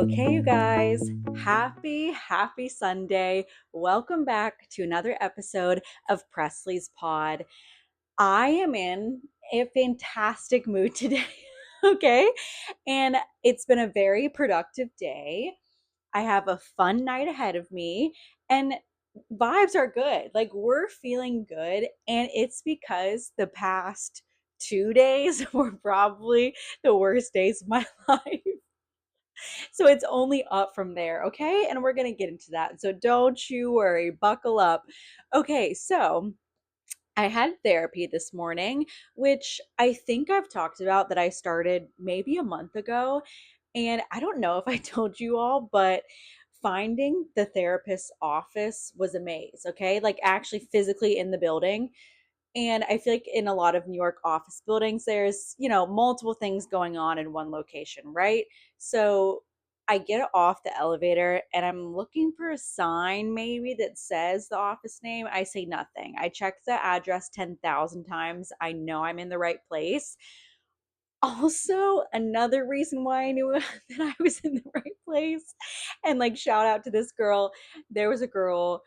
Okay, you guys, happy Sunday. Welcome back to another episode of Presley's Pod. I am in a fantastic mood today, okay? And it's been a very productive day. I have a fun night ahead of me, and vibes are good. Like, we're feeling good, and it's because the past 2 days were probably the worst days of my life. So it's only up from there, okay? And we're going to get into that. So don't you worry, buckle up. Okay, so I had therapy this morning, which I think I've talked about that I started maybe a month ago. And I don't know if I told you all, but finding the therapist's office was a maze, okay? Like actually physically in the building. And I feel like in a lot of New York office buildings, there's, multiple things going on in one location, right? So I get off the elevator and I'm looking for a sign maybe that says the office name. I say nothing. I check the address 10,000 times. I know I'm in the right place. Also, another reason why I knew that I was in the right place, and like shout out to this girl, there was a girl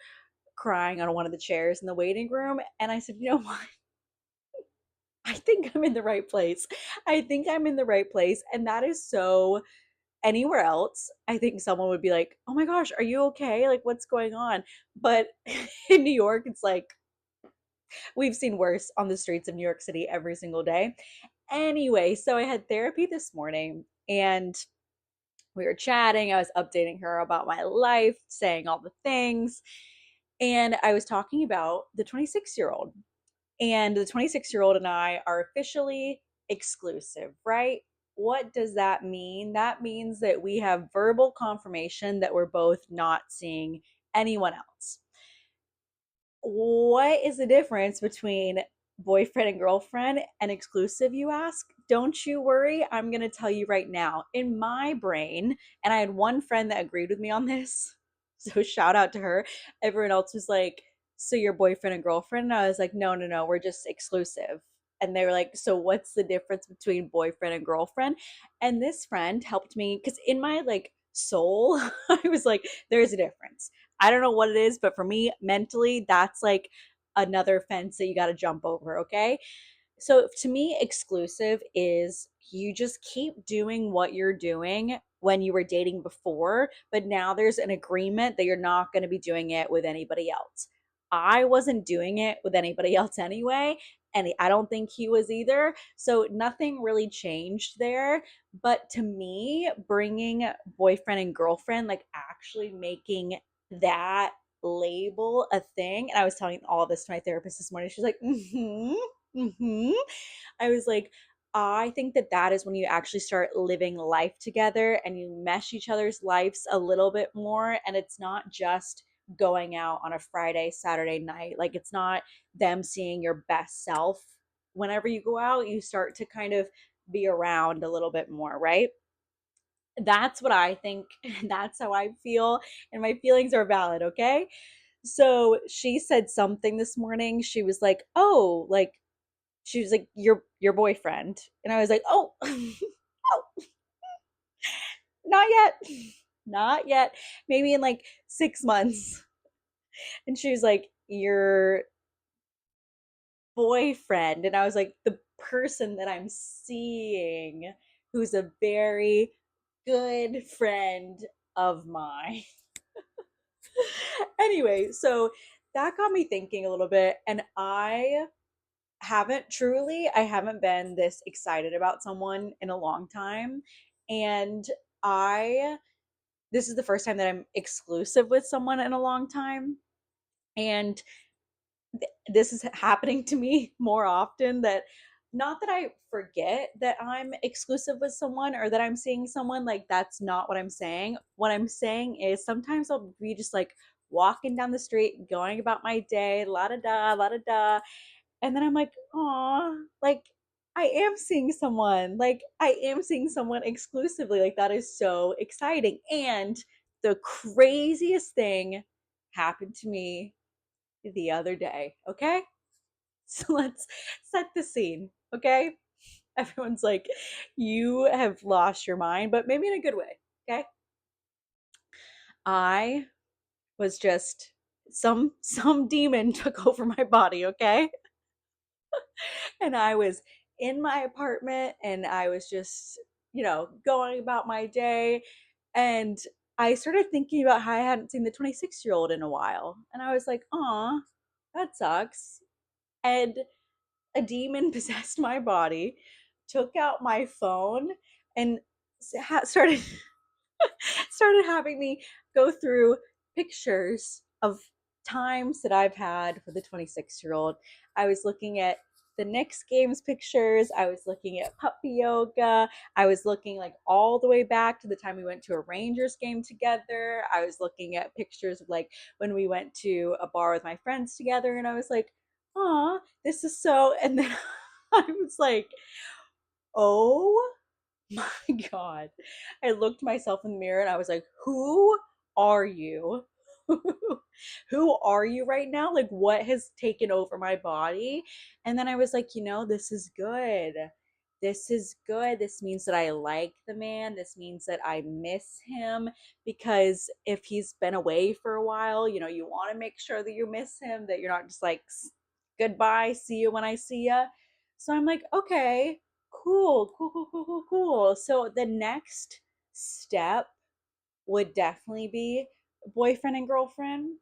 crying on one of the chairs in the waiting room. And I said, you know what? I think I'm in the right place. I think I'm in the right place. And that is so anywhere else, I think someone would be like, oh my gosh, are you okay? Like, what's going on? But in New York, it's like we've seen worse on the streets of New York City every single day. Anyway, so I had therapy this morning and we were chatting. I was updating her about my life, saying all the things. And I was talking about the 26-year-old. And the 26-year-old and I are officially exclusive, right? What does that mean? That means that we have verbal confirmation that we're both not seeing anyone else. What is the difference between boyfriend and girlfriend and exclusive, you ask? Don't you worry. I'm going to tell you right now. In my brain, and I had one friend that agreed with me on this. So shout out to her. Everyone else was like, so you're boyfriend and girlfriend? And I was like, no, no, no, we're just exclusive. And they were like, so what's the difference between boyfriend and girlfriend? And this friend helped me because in my like soul, I was like, there's a difference. I don't know what it is, but for me, mentally, that's like another fence that you got to jump over, okay? So to me, exclusive is you just keep doing what you're doing when you were dating before, but now there's an agreement that you're not going to be doing it with anybody else. I wasn't doing it with anybody else anyway, and I don't think he was either. So nothing really changed there. But to me, bringing boyfriend and girlfriend, like actually making that label a thing, and I was telling all this to my therapist this morning. She's like, I was like, I think that that is when you actually start living life together and you mesh each other's lives a little bit more. And it's not just going out on a Friday, Saturday night. Like, it's not them seeing your best self. Whenever you go out, you start to kind of be around a little bit more, right? That's what I think. That's how I feel. And my feelings are valid, okay? So she said something this morning. She was like, oh, like, she was like, your boyfriend. And I was like, oh, oh, not yet. Not yet. Maybe in like 6 months. And she was like, your boyfriend. And I was like, the person that I'm seeing, who's a very good friend of mine. Anyway, so that got me thinking a little bit. And I haven't been this excited about someone in a long time. And I, this is the first time that I'm exclusive with someone in a long time. And this is happening to me more often that not that I forget that I'm exclusive with someone or that I'm seeing someone, like that's not what I'm saying. What I'm saying is sometimes I'll be just like walking down the street, going about my day, la da da, and then I'm like, "Aw, like I am seeing someone. Like I am seeing someone exclusively. Like that is so exciting." And the craziest thing happened to me the other day, okay? So let's set the scene, okay? Everyone's like, "You have lost your mind," but maybe in a good way, okay? I was just some demon took over my body, okay? And I was in my apartment and I was just, going about my day. And I started thinking about how I hadn't seen the 26-year-old in a while. And I was like, "Aw, that sucks." And a demon possessed my body, took out my phone, and started started having me go through pictures of times that I've had for the 26-year-old. I was looking at the Knicks games pictures. I was looking at puppy yoga. I was looking like all the way back to the time we went to a Rangers game together. I was looking at pictures of like when we went to a bar with my friends together. And I was like, "Aw, this is so." And then I was like, "Oh my God." I looked myself in the mirror and I was like, "Who are you?" Who are you right now? Like, what has taken over my body? And then I was like, this is good. This is good. This means that I like the man. This means that I miss him, because if he's been away for a while, you want to make sure that you miss him, that you're not just like, "Goodbye, see you when I see ya." So I'm like, okay, cool, cool, cool, cool, cool, cool. So the next step would definitely be boyfriend and girlfriend.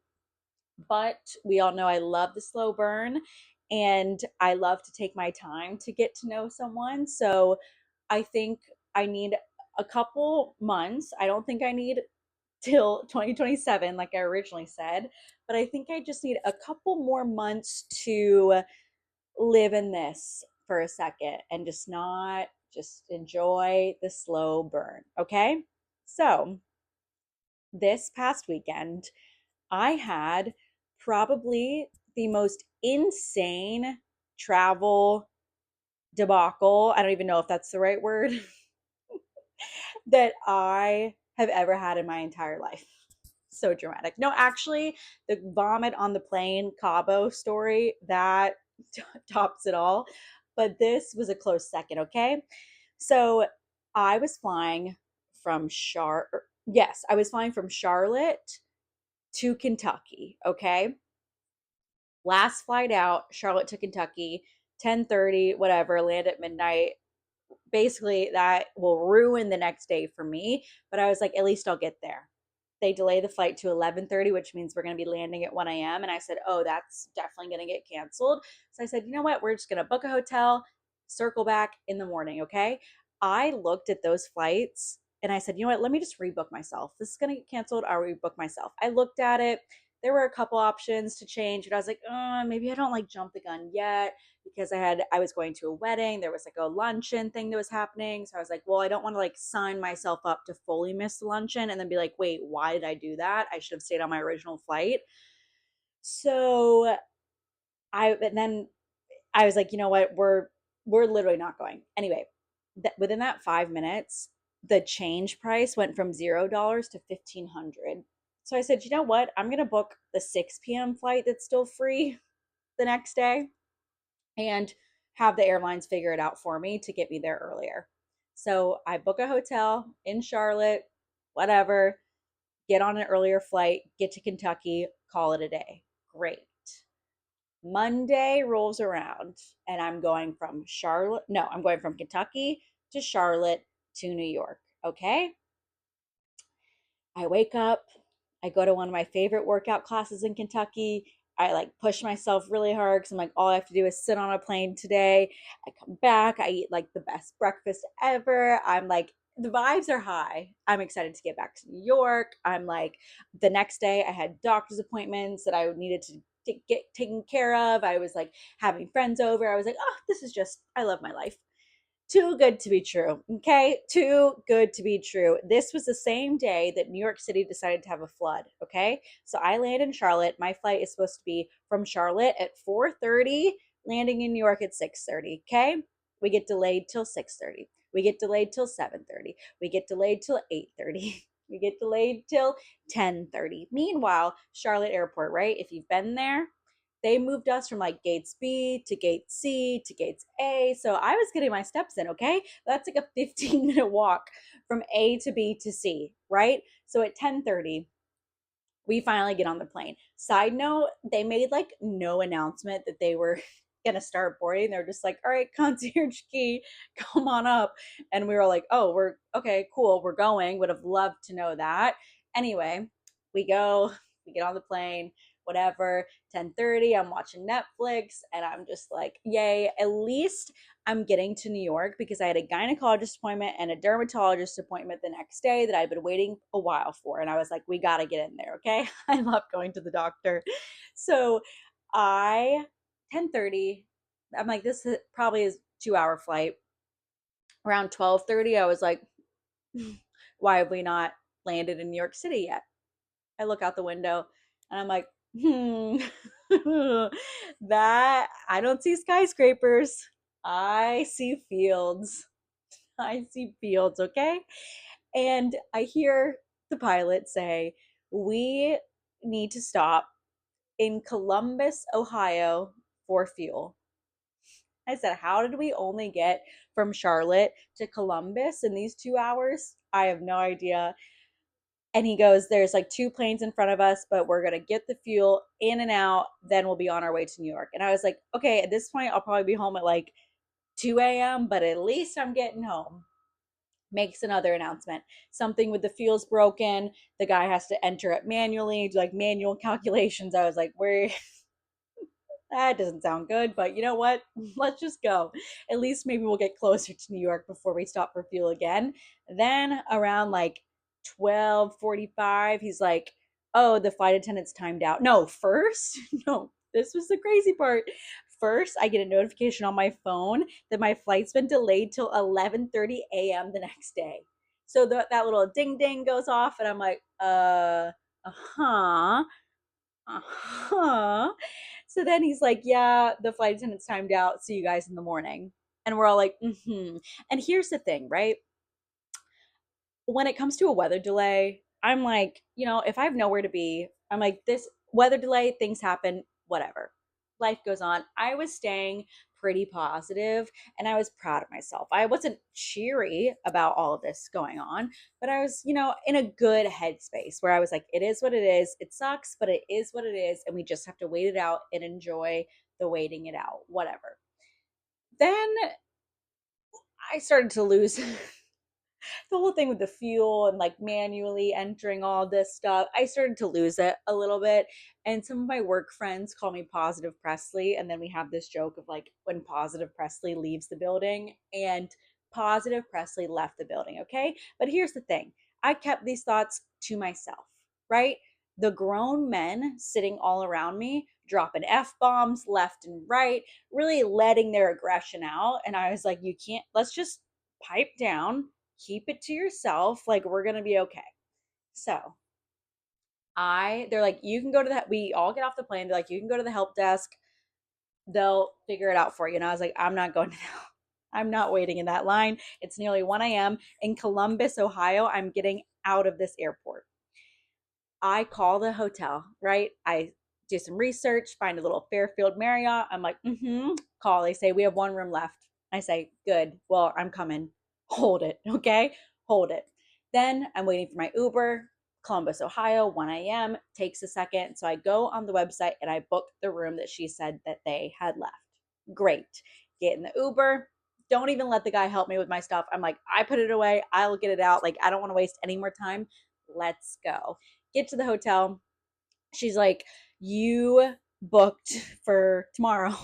But we all know I love the slow burn and I love to take my time to get to know someone. So I think I need a couple months. I don't think I need till 2027, like I originally said, but I think I just need a couple more months to live in this for a second and just enjoy the slow burn. Okay. So this past weekend, I had probably the most insane travel debacle. I don't even know if that's the right word that I have ever had in my entire life. So dramatic. No, actually, the vomit on the plane Cabo story that tops it all. But this was a close second, okay? So I was flying from I was flying from Charlotte to Kentucky, okay? Last flight out, Charlotte to Kentucky, 10:30, whatever, land at midnight. Basically, that will ruin the next day for me, but I was like, at least I'll get there. They delay the flight to 11:30, which means we're going to be landing at 1 a.m. And I said, "Oh, that's definitely going to get canceled." So I said, "You know what? We're just going to book a hotel, circle back in the morning." Okay. I looked at those flights and I said, "You know what? Let me just rebook myself. This is going to get canceled. I'll rebook myself." I looked at it. There were a couple options to change, but I was like, maybe I don't like jump the gun yet, because I was going to a wedding. There was like a luncheon thing that was happening. So I was like, well, I don't want to like sign myself up to fully miss the luncheon and then be like, "Wait, why did I do that? I should have stayed on my original flight." So and then I was like, "You know what? We're literally not going." Anyway, within that 5 minutes, the change price went from $0 to 1,500. So I said, "You know what? I'm gonna book the 6 p.m. flight that's still free the next day and have the airlines figure it out for me to get me there earlier." So I book a hotel in Charlotte, whatever, get on an earlier flight, get to Kentucky, call it a day. Great. Monday rolls around and I'm going from Kentucky to Charlotte to New York. Okay. I wake up, I go to one of my favorite workout classes in Kentucky. I like push myself really hard because I'm like, all I have to do is sit on a plane today. I come back, I eat like the best breakfast ever. I'm like, the vibes are high. I'm excited to get back to New York. I'm like, the next day I had doctor's appointments that I needed to get taken care of. I was like having friends over. I was like, oh, this is just, I love my life. Too good to be true. Okay. Too good to be true. This was the same day that New York City decided to have a flood. Okay. So I land in Charlotte. My flight is supposed to be from Charlotte at 4:30, landing in New York at 6:30. Okay. We get delayed till 6:30. We get delayed till 7:30. We get delayed till 8:30. We get delayed till 10:30. Meanwhile, Charlotte Airport, right? If you've been there, they moved us from like gates B to gate C to gates A. So I was getting my steps in, okay? That's like a 15-minute walk from A to B to C, right? So at 10:30, We finally get on the plane. Side note, they made like no announcement that they were gonna start boarding. They're just like, all right, concierge key, come on up. And we were like, oh, we're okay, cool, we're going. Would have loved to know that. Anyway, we go, we get on the plane, whatever. 10:30, I'm watching Netflix, and I'm just like, yay, at least I'm getting to New York, because I had a gynecologist appointment and a dermatologist appointment the next day that I'd been waiting a while for. And I was like, we got to get in there, okay? I love going to the doctor. So I, 10:30, I'm like, this is probably is 2 hour flight. Around 12:30, I was like, why have we not landed in New York City yet? I look out the window and I'm like, that I don't see skyscrapers. I see fields. I see fields, okay? And I hear the pilot say, we need to stop in Columbus, Ohio for fuel. I said, how did we only get from Charlotte to Columbus in these 2 hours? I have no idea. And he goes, there's like two planes in front of us, but we're going to get the fuel in and out. Then we'll be on our way to New York. And I was like, okay, at this point, I'll probably be home at like 2 a.m., but at least I'm getting home. Makes another announcement. Something with the fuel's broken. The guy has to enter it manually, do like manual calculations. I was like, we're that doesn't sound good, but you know what? Let's just go. At least maybe we'll get closer to New York before we stop for fuel again. Then around like 12:45, he's like, "Oh, the flight attendant's timed out." No, first, no, this was the crazy part. First, I get a notification on my phone that my flight's been delayed till 11:30 a.m. the next day. So that little ding ding goes off, and I'm like, huh, uh-huh. So then he's like, yeah, the flight attendant's timed out. See you guys in the morning. And we're all like, mm-hmm. And here's the thing, right? When it comes to a weather delay, I'm like, if I have nowhere to be, I'm like, this weather delay, things happen, whatever. Life goes on. I was staying pretty positive and I was proud of myself. I wasn't cheery about all of this going on, but I was, in a good headspace where I was like, it is what it is. It sucks, but it is what it is. And we just have to wait it out and enjoy the waiting it out, whatever. Then I started to lose the whole thing with the fuel and like manually entering all this stuff, I started to lose it a little bit. And some of my work friends call me Positive Presley. And then we have this joke of like when Positive Presley leaves the building, and Positive Presley left the building. Okay. But here's the thing, I kept these thoughts to myself, right? The grown men sitting all around me dropping F bombs left and right, really letting their aggression out. And I was like, you can't, let's just pipe down, keep it to yourself, like we're gonna be okay. So they're like, you can go to the, we all get off the plane, they're like, you can go to the help desk, they'll figure it out for you. And I was like, I'm not going to I'm not waiting in that line. It's nearly 1 a.m. in Columbus, Ohio. I'm getting out of this airport. I call the hotel, right? I do some research, find a little Fairfield Marriott. I'm like, call. They say, we have one room left. I say, good. Well, I'm coming. Hold it. Okay. Hold it. Then I'm waiting for my Uber. Columbus, Ohio, 1 a.m. Takes a second. So I go on the website and I book the room that she said that they had left. Great. Get in the Uber. Don't even let the guy help me with my stuff. I'm like, I put it away. I'll get it out. Like, I don't want to waste any more time. Let's go. Get to the hotel. She's like, you booked for tomorrow.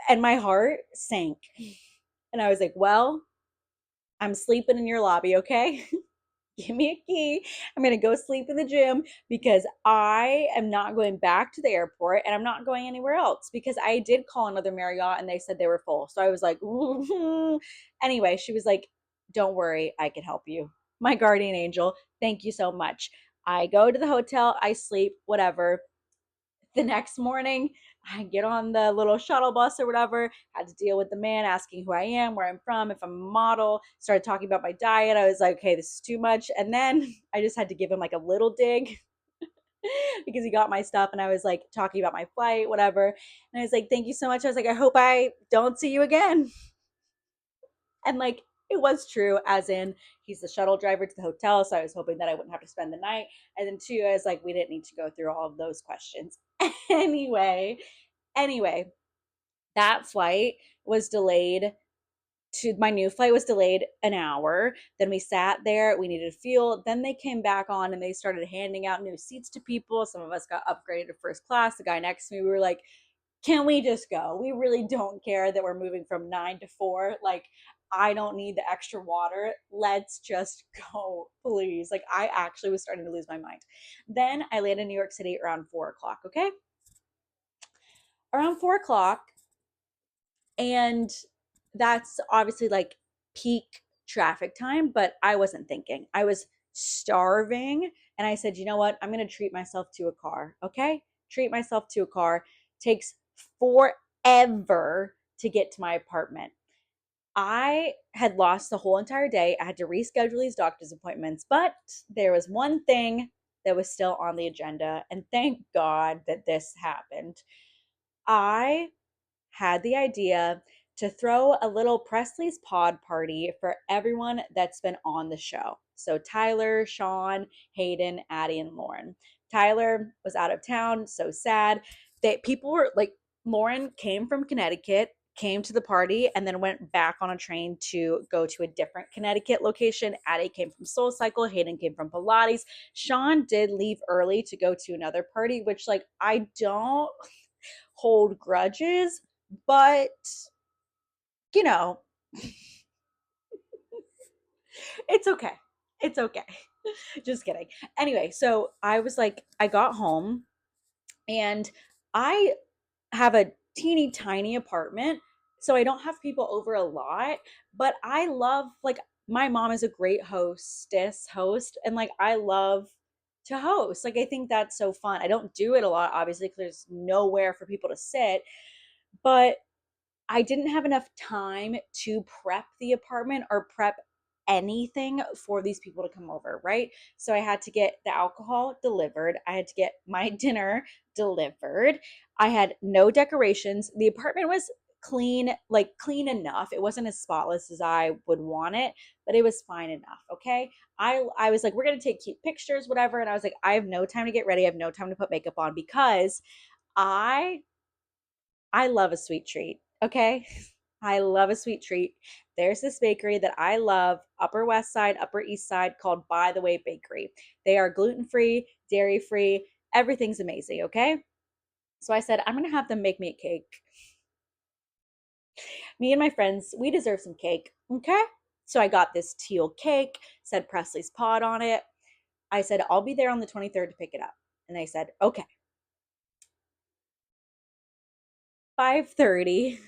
And my heart sank. And I was like, well, I'm sleeping in your lobby, okay? Give me a key. I'm going to go sleep in the gym because I am not going back to the airport and I'm not going anywhere else, because I did call another Marriott and they said they were full. So I was like, anyway, she was like, don't worry, I can help you. My guardian angel, thank you so much. I go to the hotel, I sleep, whatever. The next morning, I get on the little shuttle bus or whatever, had to deal with the man asking who I am, where I'm from, if I'm a model, started talking about my diet. I was like, okay, this is too much. And then I just had to give him like a little dig because he got my stuff, and I was like talking about my flight, whatever. And I was like, thank you so much. I was like, I hope I don't see you again. And like, it was true, as in he's the shuttle driver to the hotel. So I was hoping that I wouldn't have to spend the night. And then two, I was like, we didn't need to go through all of those questions. Anyway, that flight was delayed to my new flight was delayed an hour. Then we sat there, we needed fuel. Then they came back on and they started handing out new seats to people. Some of us got upgraded to first class. The guy next to me, we were like, can we just go? We really don't care that we're moving from 9 to 4. Like, I don't need the extra water. Let's just go, please. Like, I actually was starting to lose my mind. Then I landed in New York City around 4 o'clock. Okay. Around 4 o'clock, and that's obviously like peak traffic time, but I wasn't thinking. I was starving. And I said, you know what? I'm going to treat myself to a car. Okay. Treat myself to a car. Takes forever to get to my apartment. I had lost the whole entire day. I had to reschedule these doctor's appointments, but there was one thing that was still on the agenda. And thank God that this happened. I had the idea to throw a little Presley's Pod party for everyone that's been on the show. So Tyler, Sean, Hayden, Addie, and Lauren. Tyler was out of town, so sad. People were like, Lauren came from Connecticut, came to the party, and then went back on a train to go to a different Connecticut location. Addie came from Soul Cycle, Hayden came from Pilates. Sean did leave early to go to another party, which, like, I don't hold grudges, but you know, it's okay. It's okay. Just kidding. Anyway, so I was like, I got home and I have a teeny tiny apartment. So I don't have people over a lot, but I love, like, my mom is a great host, and like, I love to host. Like, I think that's so fun. I don't do it a lot, obviously, because there's nowhere for people to sit, but I didn't have enough time to prep the apartment or prep anything for these people to come over, right? So I had to get the alcohol delivered. I had to get my dinner delivered. I had no decorations. The apartment was clean, like clean enough. It wasn't as spotless as I would want it, but it was fine enough, okay? I was like, we're going to take cute pictures, whatever, and I was like, I have no time to get ready. I have no time to put makeup on because I I love a sweet treat. Okay. I love a sweet treat. There's this bakery that I love, Upper West Side, Upper East Side, called By the Way Bakery. They are gluten free, dairy free. Everything's amazing. Okay. So I said, I'm going to have them make me a cake. Me and my friends, we deserve some cake. Okay. So I got this teal cake, said Presley's Pod on it. I said, I'll be there on the 23rd to pick it up. And they said, okay. 5:30.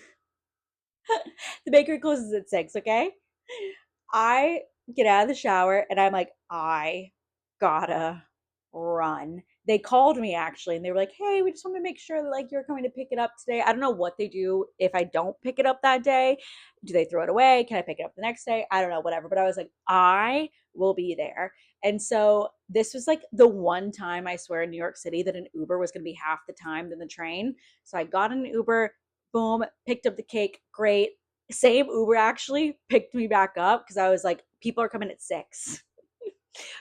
The bakery closes at 6, okay? I get out of the shower and I'm like, I gotta run. They called me actually and they were like, hey, we just want to make sure that like you're coming to pick it up today. I don't know what they do if I don't pick it up that day. Do they throw it away? Can I pick it up the next day? I don't know, whatever. But I was like, I will be there. And so this was like the one time, I swear, in New York City that an Uber was going to be half the time than the train. So I got an Uber, boom, picked up the cake. Great. Same Uber actually picked me back up because I was like, people are coming at 6.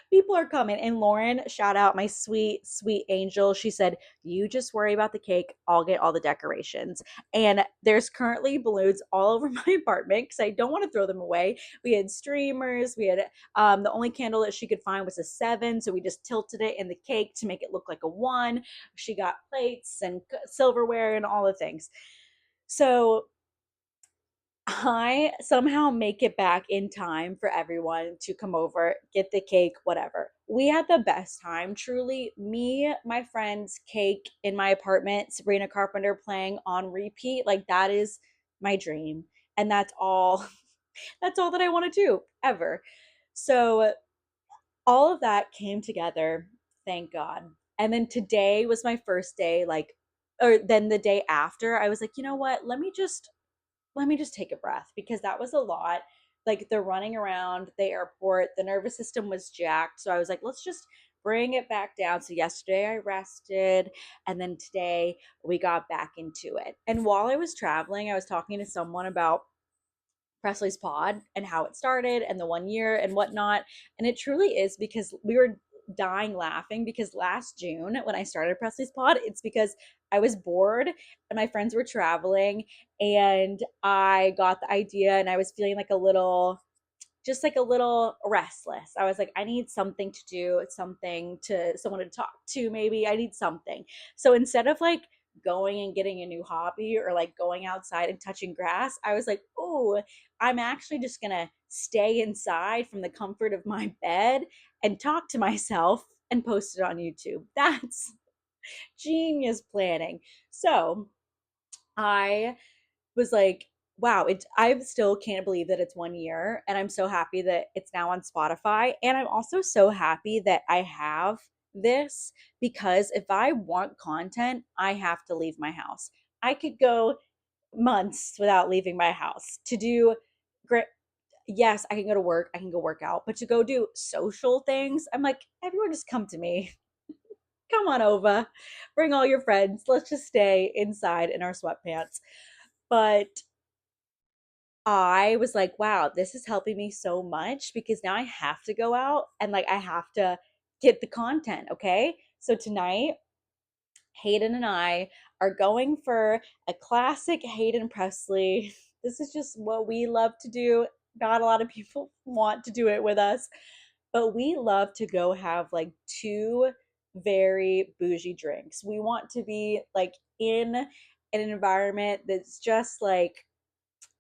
People are coming. And Lauren, shout out, my sweet, sweet angel. She said, you just worry about the cake. I'll get all the decorations. And there's currently balloons all over my apartment because I don't want to throw them away. We had streamers. We had the only candle that she could find was a 7. So we just tilted it in the cake to make it look like a 1. She got plates and silverware and all the things. So I somehow make it back in time for everyone to come over, get the cake, whatever. We had the best time, truly. Me, my friends, cake in my apartment, Sabrina Carpenter playing on repeat. Like, that is my dream. And that's all that's all that I want to do ever. So all of that came together, thank God. And then today was my first day, like, or then the day after, I was like, you know what? Let me just take a breath because that was a lot. Like, the running around the airport, the nervous system was jacked. So I was like, let's just bring it back down. So yesterday I rested, and then today we got back into it. And while I was traveling, I was talking to someone about Presley's Pod and how it started and the 1 year and whatnot. And it truly is because we were dying laughing because last June when I started Presley's Pod, it's because I was bored and my friends were traveling and I got the idea and I was feeling like a little just like a little restless. I was like, I need something to do, something to someone to talk to, maybe. I need something. So instead of like going and getting a new hobby or like going outside and touching grass, I was like, oh, I'm actually just gonna stay inside from the comfort of my bed and talk to myself and post it on YouTube. That's genius planning. So I was like, wow, I still can't believe that it's 1 year. And I'm so happy that it's now on Spotify. And I'm also so happy that I have this because if I want content, I have to leave my house. I could go months without leaving my house to do great. Yes, I can go to work, I can go work out, but to go do social things, I'm like, everyone just come to me. Come on over, bring all your friends. Let's just stay inside in our sweatpants. But I was like, wow, this is helping me so much because now I have to go out and like I have to get the content. Okay. So tonight, Hayden and I are going for a classic Hayden Presley. This is just what we love to do. Not a lot of people want to do it with us, but we love to go have like two very bougie drinks. We want to be like in an environment that's just like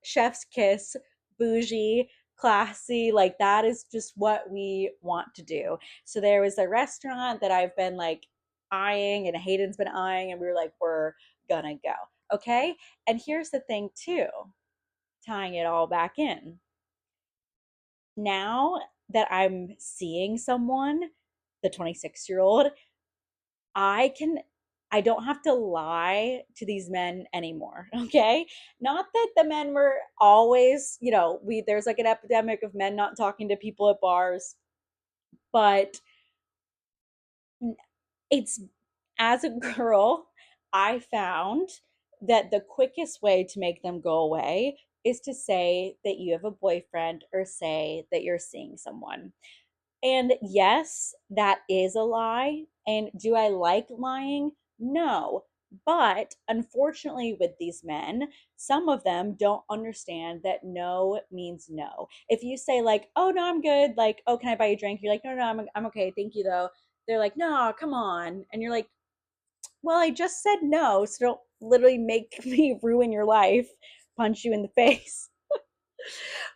chef's kiss, bougie, classy. Like that is just what we want to do. So there was a restaurant that I've been like eyeing and Hayden's been eyeing, and we were like, we're gonna go. Okay. And here's the thing, too, tying it all back in. Now that I'm seeing someone, the 26-year-old, I can I don't have to lie to these men anymore, okay? Not that the men were always, we there's like an epidemic of men not talking to people at bars, but it's as a girl, I found that the quickest way to make them go away is to say that you have a boyfriend or say that you're seeing someone. And yes, that is a lie. And do I like lying? No. But unfortunately, with these men, some of them don't understand that no means no. If you say, like, oh, no, I'm good, like, oh, can I buy you a drink? You're like, no, no, I'm okay. Thank you, though. They're like, no, come on. And you're like, well, I just said no. So don't literally make me ruin your life, punch you in the face.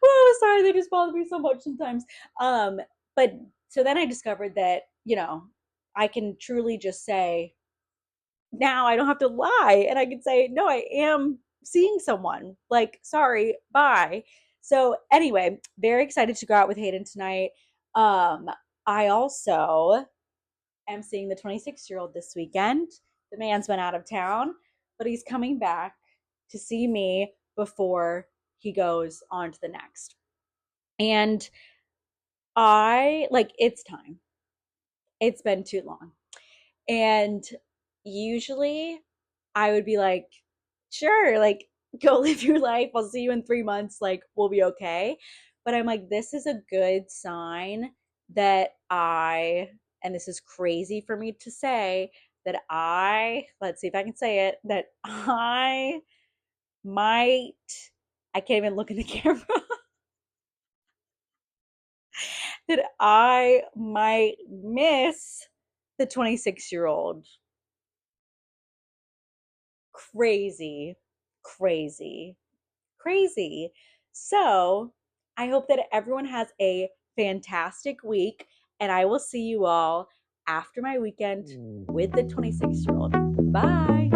Oh, sorry, they just bother me so much sometimes. But so then I discovered that, I can truly just say, now I don't have to lie. And I can say, no, I am seeing someone. Like, sorry, bye. So anyway, very excited to go out with Hayden tonight. Um, I also am seeing the 26-year-old this weekend. The man's been out of town, but he's coming back to see me before he goes on to the next. And I like it's time. It's been too long. And usually I would be like, sure, like go live your life. I'll see you in 3 months. Like we'll be okay. But I'm like, this is a good sign that and this is crazy for me to say, that let's see if I can say it, that I might, I can't even look in the camera, that I might miss the 26-year-old. Crazy, crazy, crazy. So I hope that everyone has a fantastic week, and I will see you all after my weekend with the 26-year-old. Bye.